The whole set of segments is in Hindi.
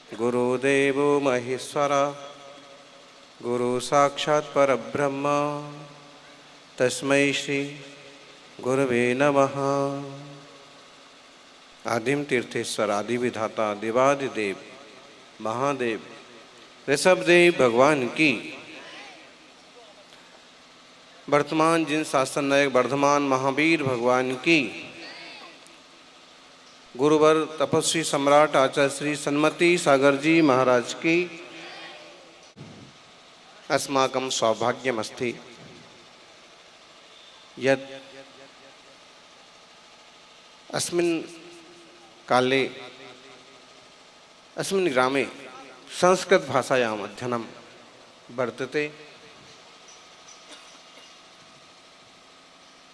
गुरुदेवो महेश्वर गुरु साक्षात् परब्रह्म तस्मै श्री गुरवे नमः। आदिम तीर्थेश्वर आदि विधाता देवादिदेव महादेव ऋषभदेव भगवान की, वर्तमान जिन शासन नायक वर्धमान महावीर भगवान की, गुरुवर तपस्वी सम्राट आचार्य श्री सन्मति सागर जी महाराज की। अस्माकं सौभाग्यमस्ति यत् अस्मिन् काले अस्मिन् ग्रामे संस्कृत भाषायाम् अध्ययनं वर्तते।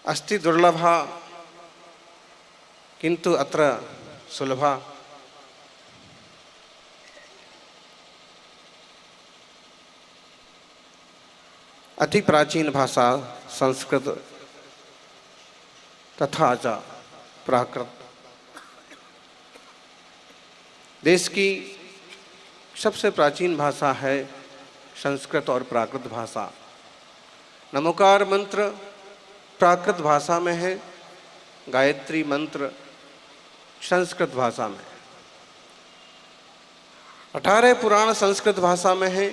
अस्ति दुर्लभा किंतु अत्र सुलभा। अति प्राचीन भाषा संस्कृत तथा च प्राकृत। देश की सबसे प्राचीन भाषा है संस्कृत और प्राकृत भाषा। नमोकार मंत्र प्राकृत भाषा में है, गायत्री मंत्र संस्कृत भाषा में, 18 पुराण संस्कृत भाषा में है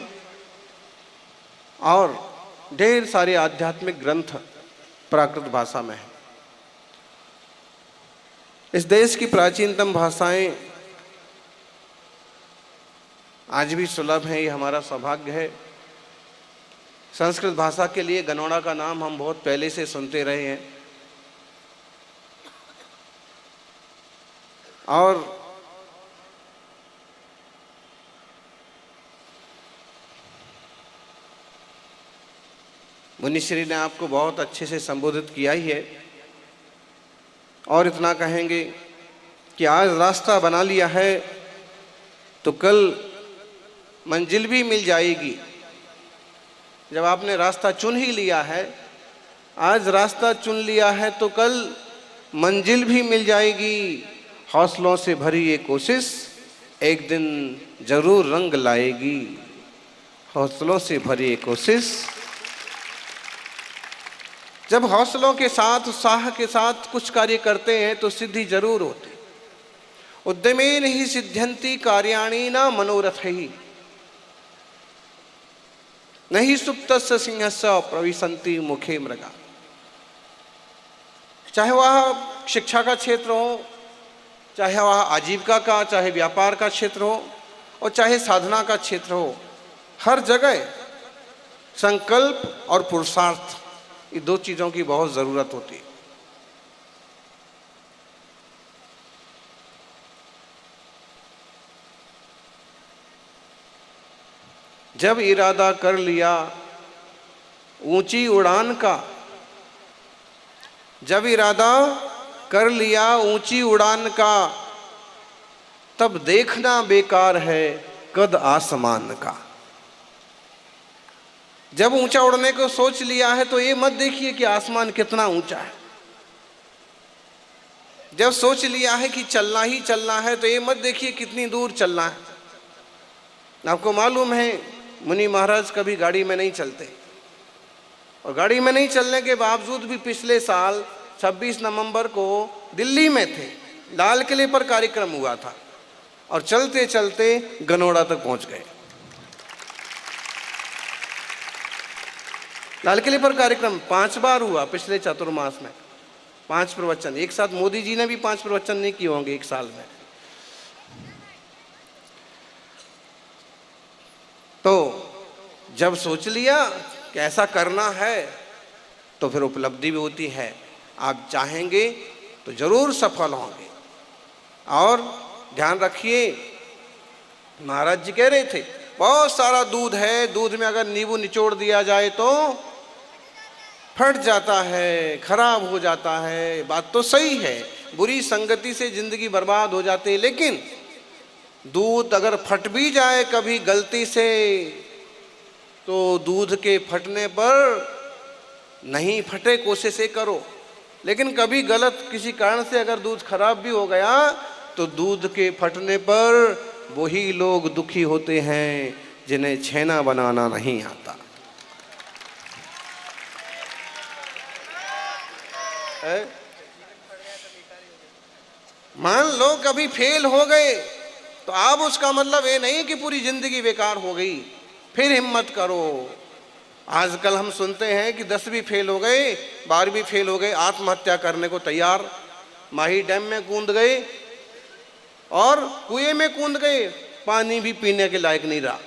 और ढेर सारे आध्यात्मिक ग्रंथ प्राकृत भाषा में है। इस देश की प्राचीनतम भाषाएं आज भी सुलभ हैं, ये हमारा सौभाग्य है। संस्कृत भाषा के लिए गनौड़ा का नाम हम बहुत पहले से सुनते रहे हैं और मुनिश्री ने आपको बहुत अच्छे से संबोधित किया ही है और इतना कहेंगे कि आज रास्ता बना लिया है तो कल मंजिल भी मिल जाएगी। जब आपने रास्ता चुन ही लिया है, आज रास्ता चुन लिया है तो कल मंजिल भी मिल जाएगी। हौसलों से भरी ये कोशिश एक दिन जरूर रंग लाएगी। हौसलों से भरी ये कोशिश, जब हौसलों के साथ उत्साह के साथ कुछ कार्य करते हैं तो सिद्धि जरूर होती। उद्यमेन ही सिद्ध्यन्ति कार्याणि न मनोरथैः नहि सुप्तस्य सिंहस्य प्रविशन्ति मुखे मृगा। चाहे वह शिक्षा का क्षेत्र हो, चाहे वह आजीविका का, चाहे व्यापार का क्षेत्र हो और चाहे साधना का क्षेत्र हो, हर जगह संकल्प और पुरुषार्थ, ये दो चीजों की बहुत जरूरत होती है। जब इरादा कर लिया ऊंची उड़ान का, जब इरादा कर लिया ऊंची उड़ान का, तब देखना बेकार है कद आसमान का। जब ऊंचा उड़ने को सोच लिया है तो ये मत देखिए कि आसमान कितना ऊंचा है। जब सोच लिया है कि चलना ही चलना है तो ये मत देखिए कितनी दूर चलना है। आपको मालूम है मुनि महाराज कभी गाड़ी में नहीं चलते और गाड़ी में नहीं चलने के बावजूद भी पिछले साल 26 नवंबर को दिल्ली में थे, लाल किले पर कार्यक्रम हुआ था और चलते चलते गनौड़ा तक पहुंच गए। लाल किले पर कार्यक्रम 5 बार हुआ पिछले चतुर्मास में, 5 प्रवचन एक साथ। मोदी जी ने भी 5 प्रवचन नहीं किए होंगे एक साल में। तो जब सोच लिया कि ऐसा करना है तो फिर उपलब्धि भी होती है। आप चाहेंगे तो जरूर सफल होंगे। और ध्यान रखिए, महाराज जी कह रहे थे बहुत सारा दूध है, दूध में अगर नींबू निचोड़ दिया जाए तो फट जाता है, खराब हो जाता है। बात तो सही है, बुरी संगति से जिंदगी बर्बाद हो जाती है, लेकिन दूध अगर फट भी जाए कभी गलती से तो दूध के फटने पर नहीं फटे कोशिश करो। लेकिन कभी गलत किसी कारण से अगर दूध खराब भी हो गया तो दूध के फटने पर वही लोग दुखी होते हैं जिन्हें छेना बनाना नहीं आता। मान लो कभी फेल हो गए तो अब उसका मतलब ये नहीं कि पूरी जिंदगी बेकार हो गई, फिर हिम्मत करो। आजकल हम सुनते हैं कि 10वीं फेल हो गए, 12वीं फेल हो गए, आत्महत्या करने को तैयार, माही डैम में कूद गए और कुएं में कूद गए, पानी भी पीने के लायक नहीं रहा।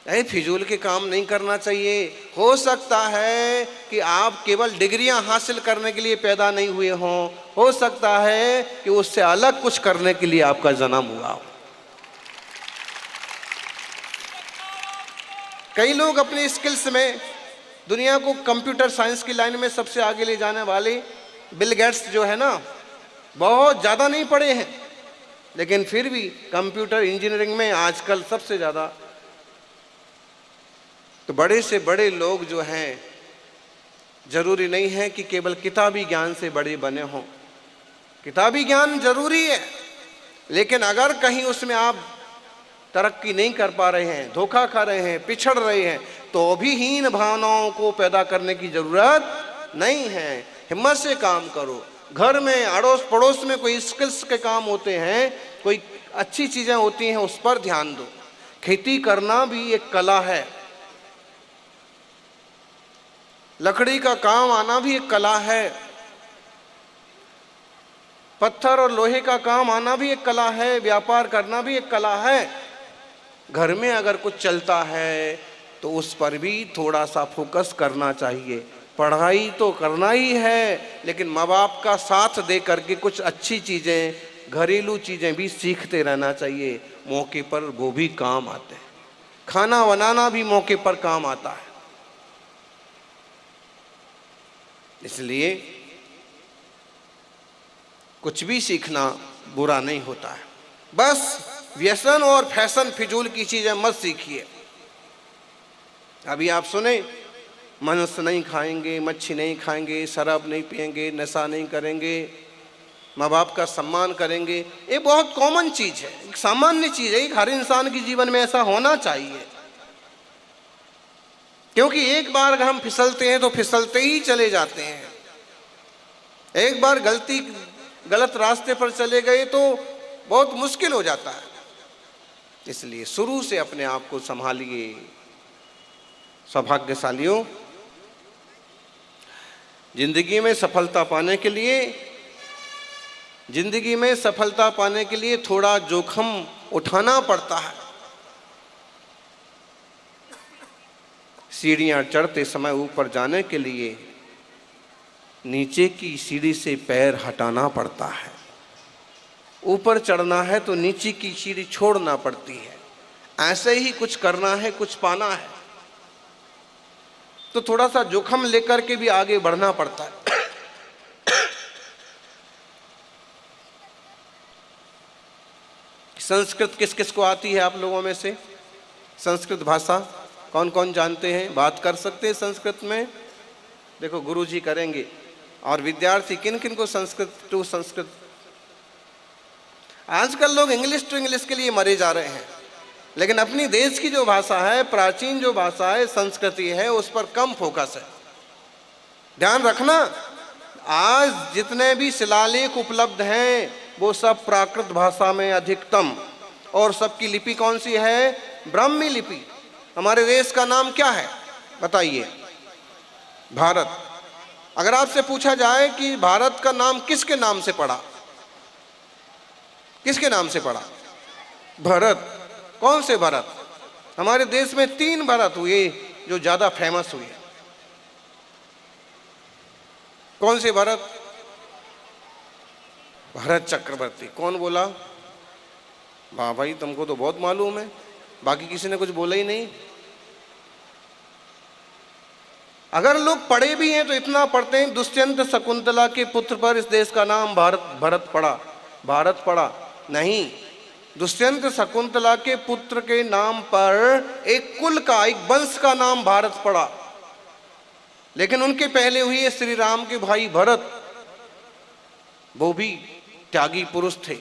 ऐसे फिजूल के काम नहीं करना चाहिए। हो सकता है कि आप केवल डिग्रियां हासिल करने के लिए पैदा नहीं हुए हों, हो सकता है कि उससे अलग कुछ करने के लिए आपका जन्म हुआ हो। कई लोग अपने स्किल्स में दुनिया को कंप्यूटर साइंस की लाइन में सबसे आगे ले जाने वाले बिल गेट्स जो है ना, बहुत ज़्यादा नहीं पढ़े हैं, लेकिन फिर भी कंप्यूटर इंजीनियरिंग में आजकल सबसे ज़्यादा। तो बड़े से बड़े लोग जो हैं, जरूरी नहीं है कि केवल किताबी ज्ञान से बड़े बने हों। किताबी ज्ञान जरूरी है, लेकिन अगर कहीं उसमें आप तरक्की नहीं कर पा रहे हैं, धोखा खा रहे हैं, पिछड़ रहे हैं, तो भी हीन भावनाओं को पैदा करने की जरूरत नहीं है। हिम्मत से काम करो। घर में अड़ोस पड़ोस में कोई स्किल्स के काम होते हैं, कोई अच्छी चीजें होती हैं, उस पर ध्यान दो। खेती करना भी एक कला है, लकड़ी का काम आना भी एक कला है, पत्थर और लोहे का काम आना भी एक कला है, व्यापार करना भी एक कला है। घर में अगर कुछ चलता है तो उस पर भी थोड़ा सा फोकस करना चाहिए। पढ़ाई तो करना ही है, लेकिन माँ बाप का साथ दे करके कुछ अच्छी चीज़ें, घरेलू चीज़ें भी सीखते रहना चाहिए। मौके पर वो भी काम आते हैं। खाना बनाना भी मौके पर काम आता है। इसलिए कुछ भी सीखना बुरा नहीं होता है। बस व्यसन और फैशन फिजूल की चीजें मत सीखिए। अभी आप सुने, मांस नहीं खाएंगे, मच्छी नहीं खाएंगे, शराब नहीं पिएंगे, नशा नहीं करेंगे, माँ बाप का सम्मान करेंगे। ये बहुत कॉमन चीज है, एक सामान्य चीज है, एक हर इंसान के जीवन में ऐसा होना चाहिए। क्योंकि एक बार अगर हम फिसलते हैं तो फिसलते ही चले जाते हैं। एक बार गलत रास्ते पर चले गए तो बहुत मुश्किल हो जाता है। इसलिए शुरू से अपने आप को संभालिए। सौभाग्यशालियों, जिंदगी में सफलता पाने के लिए थोड़ा जोखिम उठाना पड़ता है। सीढ़ियां चढ़ते समय ऊपर जाने के लिए नीचे की सीढ़ी से पैर हटाना पड़ता है। ऊपर चढ़ना है तो नीचे की सीढ़ी छोड़ना पड़ती है। ऐसे ही कुछ करना है, कुछ पाना है, तो थोड़ा सा जोखिम लेकर के भी आगे बढ़ना पड़ता है। संस्कृत किस किस को आती है आप लोगों में से? संस्कृत भाषा कौन कौन जानते हैं? बात कर सकते हैं संस्कृत में? देखो, गुरुजी करेंगे। और विद्यार्थी किन किन को संस्कृत? आजकल लोग इंग्लिश टू इंग्लिश के लिए मरे जा रहे हैं, लेकिन अपनी देश की जो भाषा है, प्राचीन जो भाषा है, संस्कृति है, उस पर कम फोकस है। ध्यान रखना, आज जितने भी शिलालेख उपलब्ध हैं वो सब प्राकृत भाषा में अधिकतम, और सबकी लिपि कौन सी है? ब्राह्मी लिपि। हमारे देश का नाम क्या है बताइए? भारत। अगर आपसे पूछा जाए कि भारत का नाम किसके नाम से पड़ा, किसके नाम से पड़ा? भरत। कौन से भरत? हमारे देश में 3 भरत हुए जो ज्यादा फेमस हुए। कौन से भरत? भरत चक्रवर्ती। कौन बोला? वाह भाई, तुमको तो बहुत मालूम है, बाकी किसी ने कुछ बोला ही नहीं। अगर लोग पढ़े भी हैं तो इतना पढ़ते हैं, दुष्यंत शकुंतला के पुत्र पर इस देश का नाम भरत पड़ा, भारत पड़ा नहीं। दुष्यंत शकुंतला के पुत्र के नाम पर एक कुल का, एक वंश का नाम भारत पड़ा। लेकिन उनके पहले हुए श्री राम के भाई भरत, वो भी त्यागी पुरुष थे।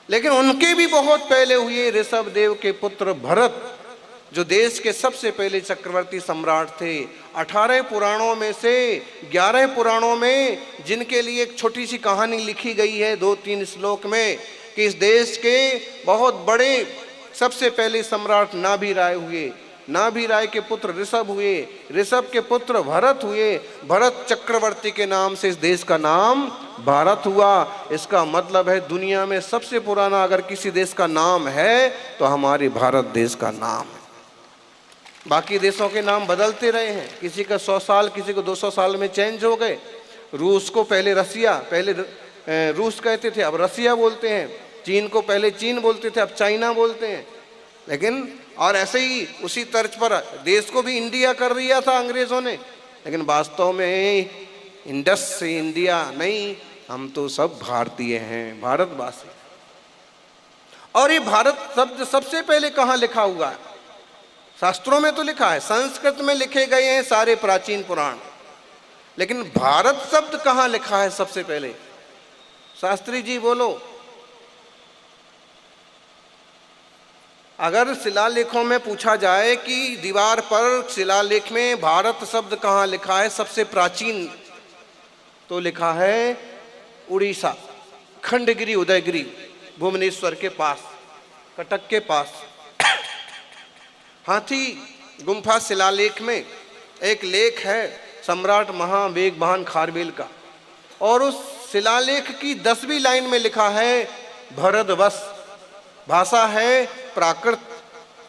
लेकिन उनके भी बहुत पहले हुए ऋषभ देव के पुत्र भरत, जो देश के सबसे पहले चक्रवर्ती सम्राट थे। 18 पुराणों में से 11 पुराणों में जिनके लिए एक छोटी सी कहानी लिखी गई है 2-3 श्लोक में, कि इस देश के बहुत बड़े सबसे पहले सम्राट नाभि हुए, नाभि के पुत्र ऋषभ हुए, ऋषभ के पुत्र भरत हुए, भरत चक्रवर्ती के नाम से इस देश का नाम भारत हुआ। इसका मतलब है दुनिया में सबसे पुराना अगर किसी देश का नाम है तो हमारे भारत देश का नाम है। बाकी देशों के नाम बदलते रहे हैं, किसी का 100 साल, किसी को 200 साल में चेंज हो गए। रूस को पहले रसिया, पहले रूस कहते थे, अब रसिया बोलते हैं। चीन को पहले चीन बोलते थे, अब चाइना बोलते हैं। लेकिन और ऐसे ही उसी तर्ज पर देश को भी इंडिया कर दिया था अंग्रेजों ने, लेकिन वास्तव में इंडस से इंडिया नहीं, हम तो सब भारतीय हैं, भारतवासी। और ये भारत शब्द सबसे पहले कहाँ लिखा हुआ है? शास्त्रों में तो लिखा है, संस्कृत में लिखे गए हैं सारे प्राचीन पुराण, लेकिन भारत शब्द कहाँ लिखा है सबसे पहले? शास्त्री जी बोलो। अगर शिलालेखों में पूछा जाए कि दीवार पर शिलालेख में भारत शब्द कहाँ लिखा है सबसे प्राचीन, तो लिखा है उड़ीसा, खंडगिरी, उदयगिरी, भुवनेश्वर के पास, कटक के पास। हाथी गुम्फा शिलालेख में एक लेख है सम्राट महावेगवान खारवेल का, और उस शिलालेख की 10वीं लाइन में लिखा है भरतवश। भाषा है प्राकृत,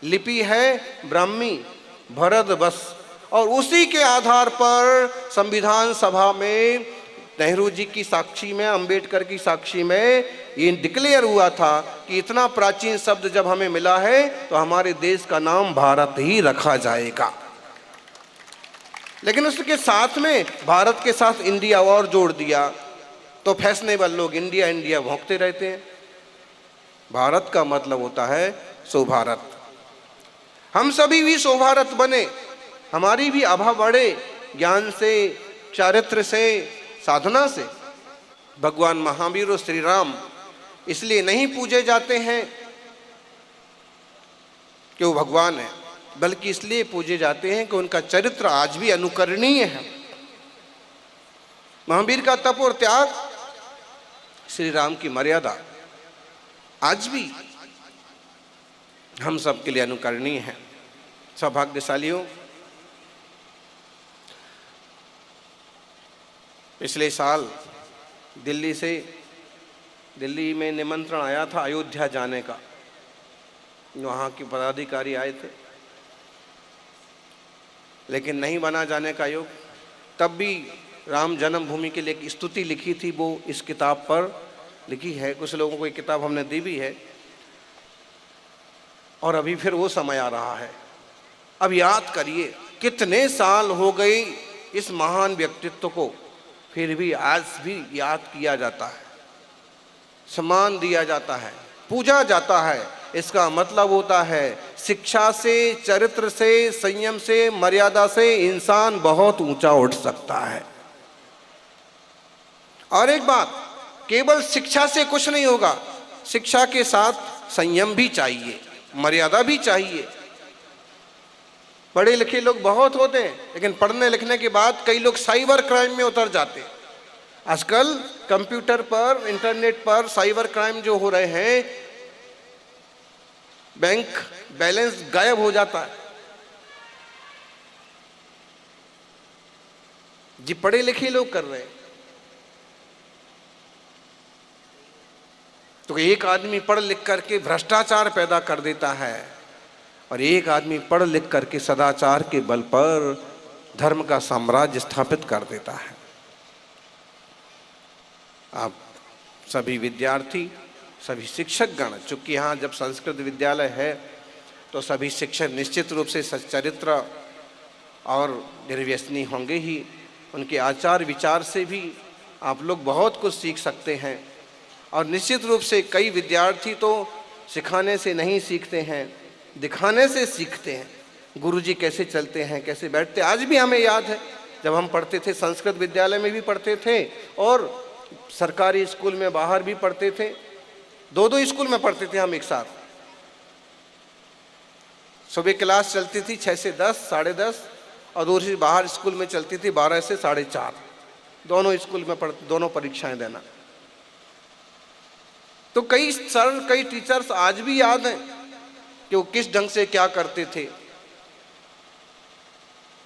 लिपि है ब्राह्मी, भरतवश। और उसी के आधार पर संविधान सभा में नेहरू जी की साक्षी में, अंबेडकर की साक्षी में ये डिक्लेयर हुआ था कि इतना प्राचीन शब्द जब हमें मिला है तो हमारे देश का नाम भारत ही रखा जाएगा। लेकिन उसके साथ में भारत के साथ इंडिया और जोड़ दिया, तो फैशनेबल लोग इंडिया इंडिया भौंकते रहते हैं। भारत का मतलब होता है सो भारत। हम सभी भी सो भारत बने, हमारी भी आभा बढ़े, ज्ञान से, चारित्र से, साधना से। भगवान महावीर और श्री राम इसलिए नहीं पूजे जाते हैं कि वो भगवान है, बल्कि इसलिए पूजे जाते हैं कि उनका चरित्र आज भी अनुकरणीय है। महावीर का तप और त्याग, श्री राम की मर्यादा आज भी हम सब के लिए अनुकरणीय है। सौभाग्यशालियों, पिछले साल दिल्ली में निमंत्रण आया था अयोध्या जाने का, वहाँ के पदाधिकारी आए थे, लेकिन नहीं बना जाने का योग। तब भी राम जन्मभूमि के लिए एक स्तुति लिखी थी, वो इस किताब पर लिखी है। कुछ लोगों को ये किताब हमने दी भी है, और अभी फिर वो समय आ रहा है। अब याद करिए कितने साल हो गए इस महान व्यक्तित्व को, फिर भी आज भी याद किया जाता है, सम्मान दिया जाता है, पूजा जाता है। इसका मतलब होता है शिक्षा से, चरित्र से, संयम से, मर्यादा से इंसान बहुत ऊंचा उठ सकता है। और एक बात, केवल शिक्षा से कुछ नहीं होगा, शिक्षा के साथ संयम भी चाहिए, मर्यादा भी चाहिए। पढ़े लिखे लोग बहुत होते हैं, लेकिन पढ़ने लिखने के बाद कई लोग साइबर क्राइम में उतर जाते हैं। आजकल कंप्यूटर पर, इंटरनेट पर साइबर क्राइम जो हो रहे हैं, बैंक बैलेंस गायब हो जाता है। जी पढ़े लिखे लोग कर रहे हैं। तो एक आदमी पढ़ लिख करके भ्रष्टाचार पैदा कर देता है, और एक आदमी पढ़ लिख करके सदाचार के बल पर धर्म का साम्राज्य स्थापित कर देता है। आप सभी विद्यार्थी, सभी शिक्षकगण, चूंकि यहाँ जब संस्कृत विद्यालय है तो सभी शिक्षक निश्चित रूप से सच्चरित्र और निर्व्यसनी होंगे ही। उनके आचार विचार से भी आप लोग बहुत कुछ सीख सकते हैं। और निश्चित रूप से कई विद्यार्थी तो सिखाने से नहीं सीखते हैं, दिखाने से सीखते हैं। गुरुजी कैसे चलते हैं, कैसे बैठते, आज भी हमें याद है जब हम पढ़ते थे, संस्कृत विद्यालय में भी पढ़ते थे और सरकारी स्कूल में बाहर भी पढ़ते थे, दो दो स्कूल में पढ़ते थे हम एक साथ। सुबह क्लास चलती थी 6 से 10, 10:30, और दूसरी बाहर स्कूल में चलती थी 12 से 4:30। दोनों स्कूल में दोनों परीक्षाएं देना। तो कई सर, कई टीचर्स आज भी याद हैं कि वो किस ढंग से क्या करते थे,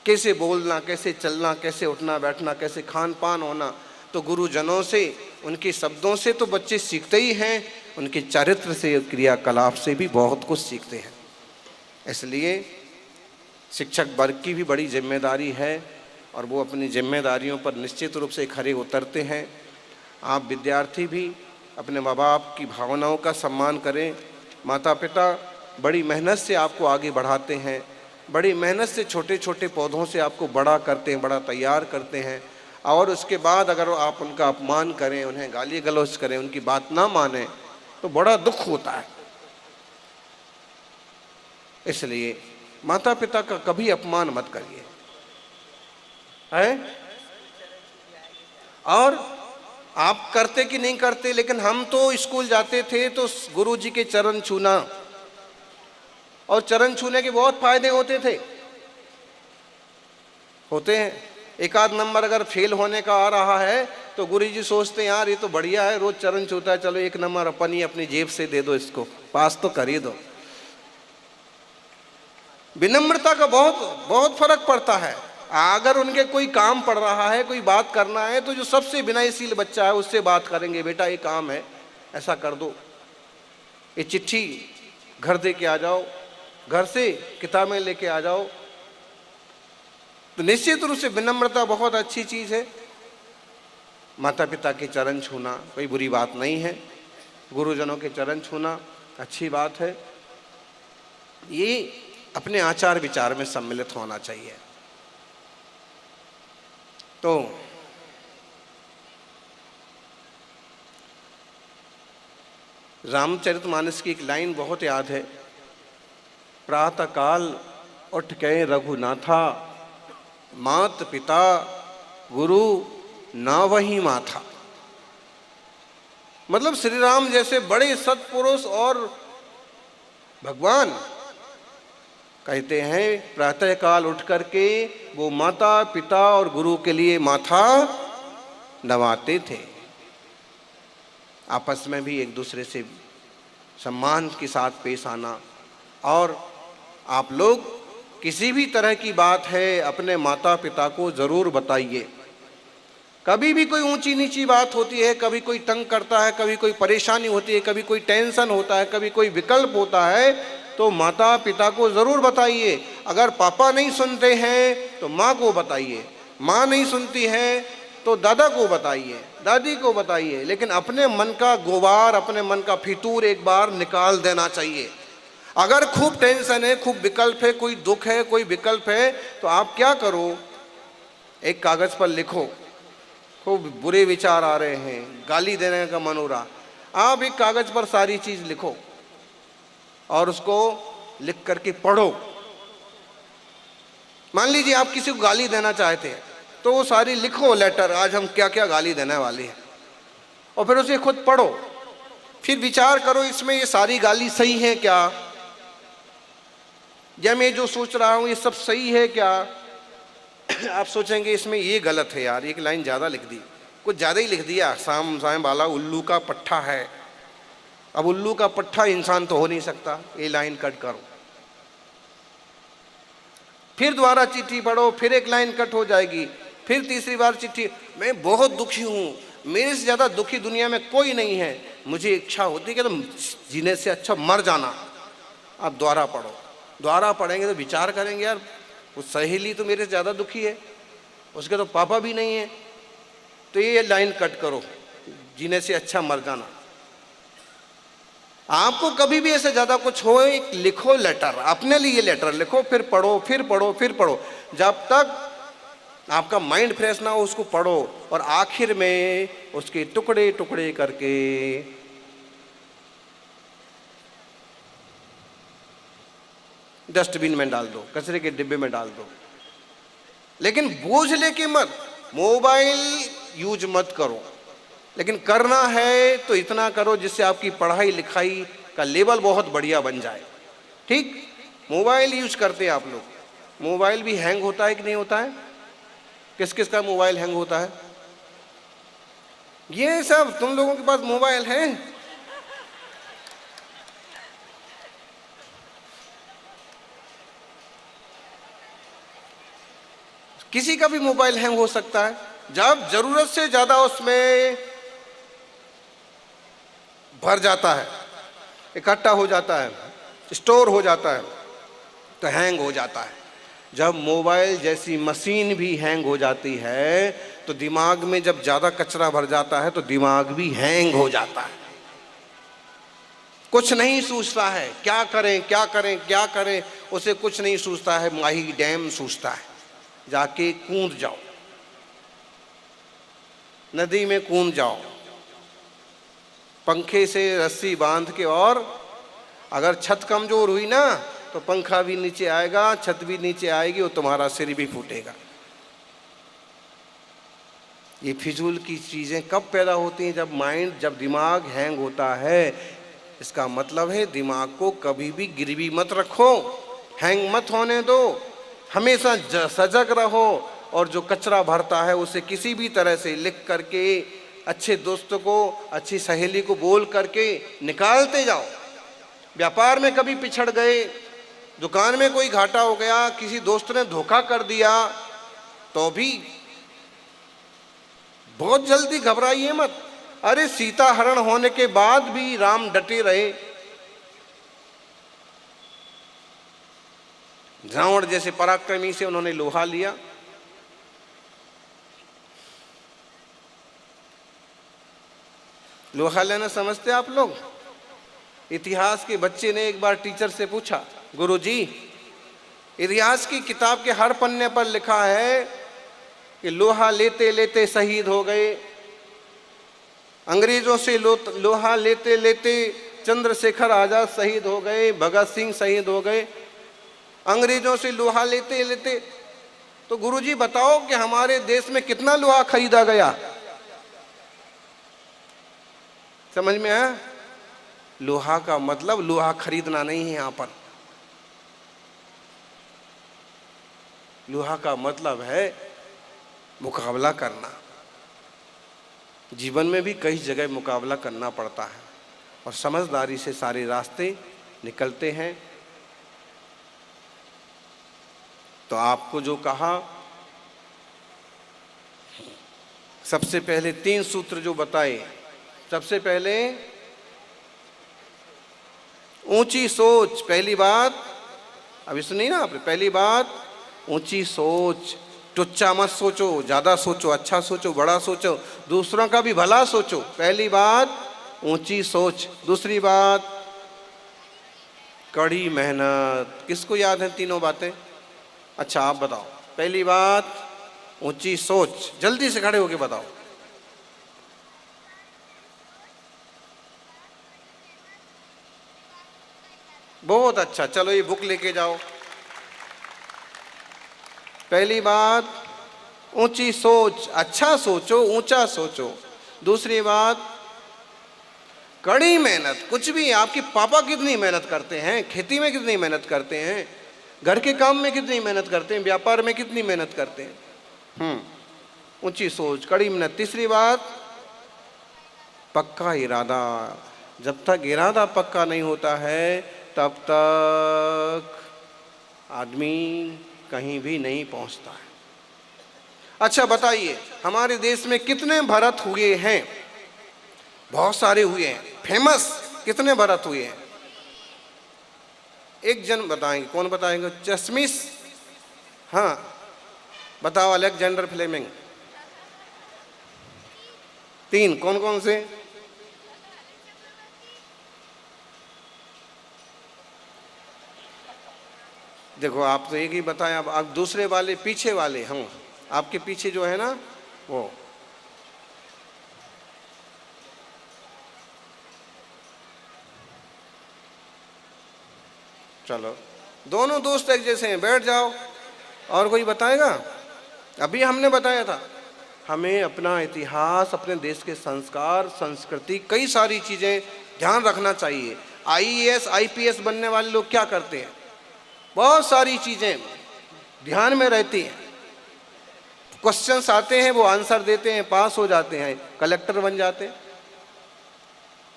कैसे बोलना, कैसे चलना, कैसे उठना बैठना, कैसे खान पान होना। तो गुरुजनों से, उनके शब्दों से तो बच्चे सीखते ही हैं, उनके चरित्र से, क्रियाकलाप से भी बहुत कुछ सीखते हैं। इसलिए शिक्षक वर्ग की भी बड़ी जिम्मेदारी है और वो अपनी जिम्मेदारियों पर निश्चित रूप से खरे उतरते हैं। आप विद्यार्थी भी अपने माँ बाप की भावनाओं का सम्मान करें। माता पिता बड़ी मेहनत से आपको आगे बढ़ाते हैं, बड़ी मेहनत से छोटे छोटे पौधों से आपको बड़ा करते हैं, बड़ा तैयार करते हैं, और उसके बाद अगर आप उनका अपमान करें, उन्हें गाली गलौज करें, उनकी बात ना माने तो बड़ा दुख होता है। इसलिए माता पिता का कभी अपमान मत करिए, है? और आप करते कि नहीं करते, लेकिन हम तो स्कूल जाते थे तो गुरु जी के चरण छूना, और चरण छूने के बहुत फायदे होते थे, होते हैं। एक आध नंबर अगर फेल होने का आ रहा है तो गुरु जी सोचते हैं यार ये तो बढ़िया है, रोज चरण छूता है, चलो एक नंबर अपन ही अपनी जेब से दे दो, इसको पास तो कर ही दो। विनम्रता का बहुत बहुत फर्क पड़ता है। अगर उनके कोई काम पड़ रहा है, कोई बात करना है, तो जो सबसे विनयशील बच्चा है उससे बात करेंगे, बेटा ये काम है ऐसा कर दो, ये चिट्ठी घर दे के आ जाओ, घर से किताबें लेके आ जाओ। तो निश्चित रूप से विनम्रता बहुत अच्छी चीज़ है। माता पिता के चरण छूना कोई बुरी बात नहीं है, गुरुजनों के चरण छूना अच्छी बात है। ये अपने आचार विचार में सम्मिलित होना चाहिए। तो रामचरितमानस की एक लाइन बहुत याद है, प्रातः काल उठ के रघुनाथा, मात पिता गुरु ना वही माथा। मतलब श्री राम जैसे बड़े सत्पुरुष और भगवान कहते हैं प्रातः काल उठ करके वो माता पिता और गुरु के लिए माथा नवाते थे। आपस में भी एक दूसरे से सम्मान के साथ पेश आना। और आप लोग किसी भी तरह की बात है अपने माता पिता को ज़रूर बताइए। कभी भी कोई ऊंची नीची बात होती है, कभी कोई तंग करता है, कभी कोई परेशानी होती है, कभी कोई टेंशन होता है, कभी कोई विकल्प होता है, तो माता पिता को ज़रूर बताइए। अगर पापा नहीं सुनते हैं तो माँ को बताइए, माँ नहीं सुनती है तो दादा को बताइए, दादी को बताइए, लेकिन अपने मन का गुबार, अपने मन का फितूर एक बार निकाल देना चाहिए। अगर खूब टेंशन है, खूब विकल्प है, कोई दुख है, कोई विकल्प है, तो आप क्या करो, एक कागज़ पर लिखो, खूब बुरे विचार आ रहे हैं, गाली देने का मन हो रहा, आप एक कागज़ पर सारी चीज़ लिखो और उसको लिख करके पढ़ो। मान लीजिए आप किसी को गाली देना चाहते हैं तो वो सारी लिखो लेटर, आज हम क्या क्या गाली देने वाले हैं, और फिर उसे खुद पढ़ो। फिर विचार करो इसमें ये सारी गाली सही है क्या, या मैं जो सोच रहा हूँ ये सब सही है क्या। आप सोचेंगे इसमें ये गलत है यार, एक लाइन ज़्यादा लिख दी, कुछ ज़्यादा ही लिख दिया, शाम साम वाला उल्लू का पट्ठा है। अब उल्लू का पट्ठा इंसान तो हो नहीं सकता, ये लाइन कट करो। फिर दोबारा चिट्ठी पढ़ो, फिर एक लाइन कट हो जाएगी, फिर तीसरी बार चिट्ठी, मैं बहुत दुखी हूँ, मेरे से ज़्यादा दुखी दुनिया में कोई नहीं है, मुझे इच्छा होती है कि तुम जीने से अच्छा मर जाना। आप दोबारा पढ़ो, दोबारा पढ़ेंगे तो विचार करेंगे यार वो सहेली तो मेरे से ज़्यादा दुखी है, उसके तो पापा भी नहीं है, तो ये लाइन कट करो, जीने से अच्छा मर जाना। आपको कभी भी ऐसे ज़्यादा कुछ हो, एक लिखो लेटर, अपने लिए लेटर लिखो, फिर पढ़ो, फिर पढ़ो, फिर पढ़ो, जब तक आपका माइंड फ्रेश ना हो उसको पढ़ो, और आखिर में उसके टुकड़े टुकड़े करके डस्टबिन में डाल दो, कचरे के डिब्बे में डाल दो। लेकिन बोझ लेके मत, मोबाइल यूज मत करो, लेकिन करना है तो इतना करो जिससे आपकी पढ़ाई लिखाई का लेवल बहुत बढ़िया बन जाए। ठीक, मोबाइल यूज करते हैं आप लोग, मोबाइल भी हैंग होता है कि नहीं होता है? किस किस का मोबाइल हैंग होता है? ये सब तुम लोगों के पास मोबाइल है? किसी का भी मोबाइल हैंग हो सकता है जब जरूरत से ज्यादा उसमें भर जाता है, इकट्ठा हो जाता है, स्टोर हो जाता है, तो हैंग हो जाता है। जब मोबाइल जैसी मशीन भी हैंग हो जाती है तो दिमाग में जब ज्यादा कचरा भर जाता है तो दिमाग भी हैंग हो जाता है। कुछ नहीं सूझता है, क्या करें क्या करें क्या करें, उसे कुछ नहीं सूझता है, माही डैम सूझता है। जाके कूद जाओ, नदी में कूद जाओ, पंखे से रस्सी बांध के, और अगर छत कमजोर हुई ना तो पंखा भी नीचे आएगा, छत भी नीचे आएगी और तुम्हारा सिर भी फूटेगा। ये फिजूल की चीजें कब पैदा होती हैं? जब दिमाग हैंग होता है। इसका मतलब है दिमाग को कभी भी गिरवी मत रखो, हैंग मत होने दो, हमेशा सजग रहो, और जो कचरा भरता है उसे किसी भी तरह से लिख करके, अच्छे दोस्तों को, अच्छी सहेली को बोल करके निकालते जाओ। व्यापार में कभी पिछड़ गए, दुकान में कोई घाटा हो गया, किसी दोस्त ने धोखा कर दिया, तो भी बहुत जल्दी घबराइए मत। अरे सीता हरण होने के बाद भी राम डटे रहे। रावण जैसे पराक्रमी से उन्होंने लोहा लिया। लोहा लेना समझते आप लोग? इतिहास के बच्चे ने एक बार टीचर से पूछा, गुरुजी, इतिहास की किताब के हर पन्ने पर लिखा है कि लोहा लेते लेते शहीद हो गए, अंग्रेजों से लोहा लेते लेते चंद्रशेखर आजाद शहीद हो गए, भगत सिंह शहीद हो गए, अंग्रेजों से लोहा लेते लेते। तो गुरुजी बताओ कि हमारे देश में कितना लोहा खरीदा गया? समझ में आया? लोहा का मतलब लोहा खरीदना नहीं है। यहां पर लोहा का मतलब है मुकाबला करना। जीवन में भी कई जगह मुकाबला करना पड़ता है और समझदारी से सारे रास्ते निकलते हैं। तो आपको जो कहा, सबसे पहले 3 सूत्र जो बताए, सबसे पहले ऊंची सोच, पहली बात, अभी सुनी ना आपने, पहली बात ऊंची सोच, टुच्चा मत सोचो, ज्यादा सोचो, अच्छा सोचो, बड़ा सोचो, दूसरों का भी भला सोचो। पहली बात ऊंची सोच। दूसरी बात कड़ी मेहनत। किसको याद है तीनों बातें? अच्छा आप बताओ। पहली बात ऊंची सोच, जल्दी से खड़े होके बताओ। बहुत अच्छा, चलो ये बुक लेके जाओ। पहली बात ऊंची सोच, अच्छा सोचो, ऊंचा सोचो। दूसरी बात कड़ी मेहनत। कुछ भी, आपके पापा कितनी मेहनत करते हैं, खेती में कितनी मेहनत करते हैं, घर के काम में कितनी मेहनत करते हैं, व्यापार में कितनी मेहनत करते हैं। ऊंची सोच, कड़ी मेहनत। तीसरी बात पक्का इरादा। जब तक इरादा पक्का नहीं होता है तब तक आदमी कहीं भी नहीं पहुंचता है। अच्छा बताइए, हमारे देश में कितने भरत हुए हैं? बहुत सारे हुए हैं। फेमस कितने भरत हुए हैं? एक जन बताएंगे, कौन बताएंगे? चश्मिश, हाँ बताओ। Alexander Fleming. 3, कौन कौन से? देखो आप तो एक ही बताएं, अब आप दूसरे वाले, पीछे वाले, हम आपके पीछे जो है ना वो। चलो दोनों दोस्त एक जैसे हैं, बैठ जाओ। और कोई बताएगा? अभी हमने बताया था। हमें अपना इतिहास, अपने देश के संस्कार, संस्कृति, कई सारी चीज़ें ध्यान रखना चाहिए। आईएएस आईपीएस बनने वाले लोग क्या करते हैं, बहुत सारी चीज़ें ध्यान में रहती हैं, क्वेश्चंस आते हैं वो आंसर देते हैं, पास हो जाते हैं, कलेक्टर बन जाते हैं।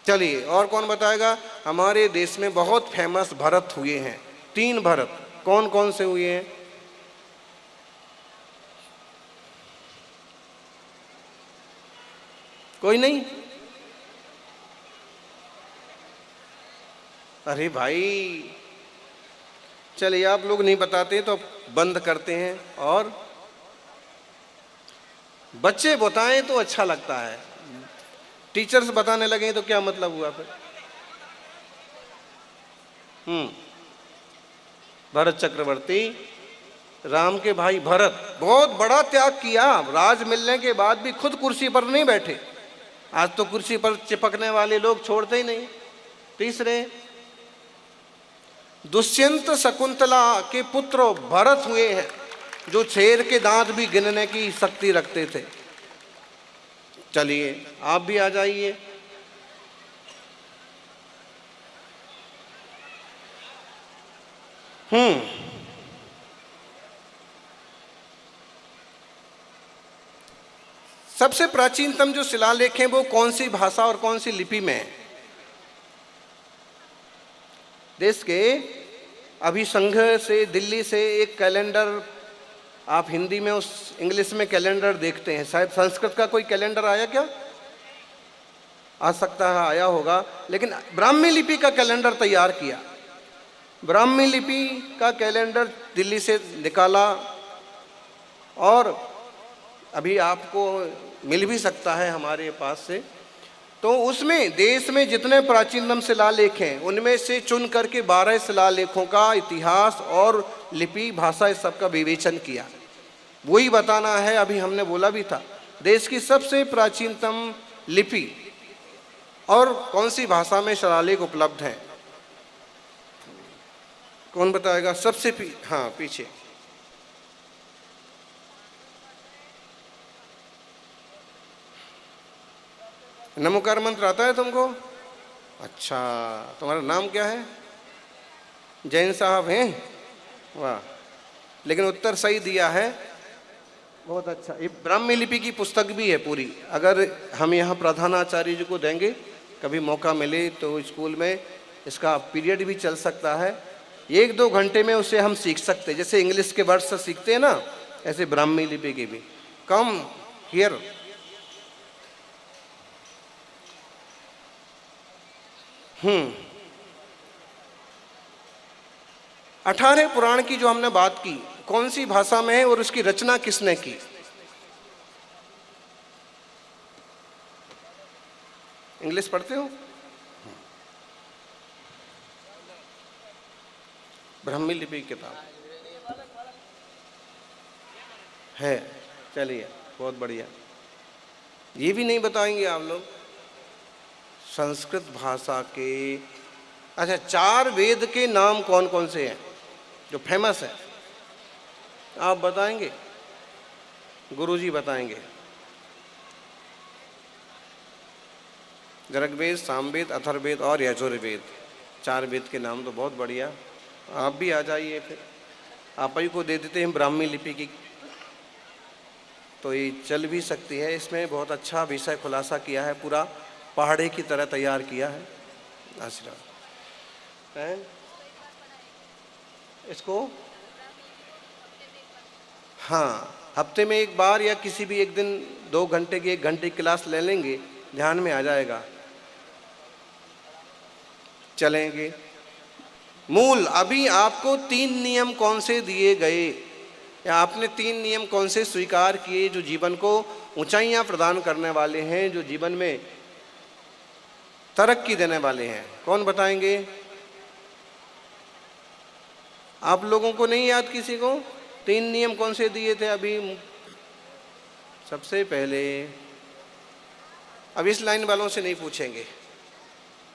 चलिए और कौन बताएगा। हमारे देश में बहुत फेमस भरत हुए हैं, 3 भरत, कौन कौन से हुए हैं। कोई नहीं। अरे भाई चलिए, आप लोग नहीं बताते तो बंद करते हैं और बच्चे बताएं तो अच्छा लगता है, टीचर्स बताने लगे तो क्या मतलब हुआ फिर। भरत चक्रवर्ती, राम के भाई भरत, बहुत बड़ा त्याग किया, राज मिलने के बाद भी खुद कुर्सी पर नहीं बैठे। आज तो कुर्सी पर चिपकने वाले लोग छोड़ते ही नहीं। तीसरे, दुष्यंत शकुंतला के पुत्र भरत हुए हैं, जो शेर के दांत भी गिनने की शक्ति रखते थे। चलिए आप भी आ जाइए। सबसे प्राचीनतम जो शिलालेख हैं वो कौन सी भाषा और कौन सी लिपि में है। देश के अभी संघ से, दिल्ली से एक कैलेंडर, आप हिंदी में उस इंग्लिश में कैलेंडर देखते हैं, शायद संस्कृत का कोई कैलेंडर आया क्या, आ सकता है आया होगा, लेकिन ब्राह्मी लिपि का कैलेंडर तैयार किया। ब्राह्मी लिपि का कैलेंडर दिल्ली से निकाला और अभी आपको मिल भी सकता है हमारे पास से। तो उसमें देश में जितने प्राचीनतम शिलालेख हैं उनमें से चुन करके 12 शिलालेखों का इतिहास और लिपि, भाषा, इस सब का विवेचन किया। वही बताना है, अभी हमने बोला भी था, देश की सबसे प्राचीनतम लिपि और कौन सी भाषा में शिलालेख उपलब्ध हैं। कौन बताएगा। सबसे हाँ पीछे, नमोकार मंत्र आता है तुमको। अच्छा, तुम्हारा नाम क्या है। जैन साहब हैं, वाह, लेकिन उत्तर सही दिया है, बहुत अच्छा। ये ब्राह्मी लिपि की पुस्तक भी है पूरी, अगर हम यहाँ प्रधानाचार्य जी को देंगे, कभी मौका मिले तो स्कूल में इसका पीरियड भी चल सकता है, 1-2 घंटे में उसे हम सीख सकते हैं। जैसे इंग्लिश के वर्ड्स सीखते हैं ना, ऐसे ब्राह्मी लिपि के भी। Come here. 18 पुराण की जो हमने बात की, कौन सी भाषा में है और उसकी रचना किसने की। इंग्लिश पढ़ते हो। ब्राह्मी लिपि की किताब है। चलिए बहुत बढ़िया। ये भी नहीं बताएंगे आप लोग संस्कृत भाषा के। अच्छा, 4 वेद के नाम कौन कौन से हैं जो फेमस है, आप बताएंगे। गुरुजी बताएंगे। ऋग्वेद, सामवेद, अथर्ववेद और यजुर्वेद, 4 वेद के नाम तो बहुत बढ़िया। आप भी आ जाइए, फिर आप ही को दे देते हैं ब्राह्मी लिपि की, तो ये चल भी सकती है। इसमें बहुत अच्छा विषय खुलासा किया है, पूरा पहाड़े की तरह तैयार किया है। आशीर्वाद है इसको। हाँ, हफ्ते में एक बार या किसी भी एक दिन 2 घंटे की 1 घंटे की क्लास ले लेंगे, ध्यान में आ जाएगा। चलेंगे मूल। अभी आपको 3 नियम कौन से दिए गए, या आपने 3 नियम कौन से स्वीकार किए जो जीवन को ऊंचाइयां प्रदान करने वाले हैं, जो जीवन में तरक्की देने वाले हैं, कौन बताएंगे। आप लोगों को नहीं याद किसी को 3 नियम कौन से दिए थे अभी। सबसे पहले, अब इस लाइन वालों से नहीं पूछेंगे,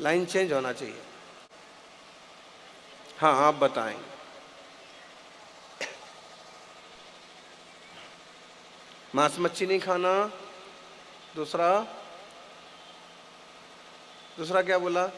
लाइन चेंज होना चाहिए। हाँ आप बताएं। मांस मच्छी नहीं खाना, दूसरा क्या बोला?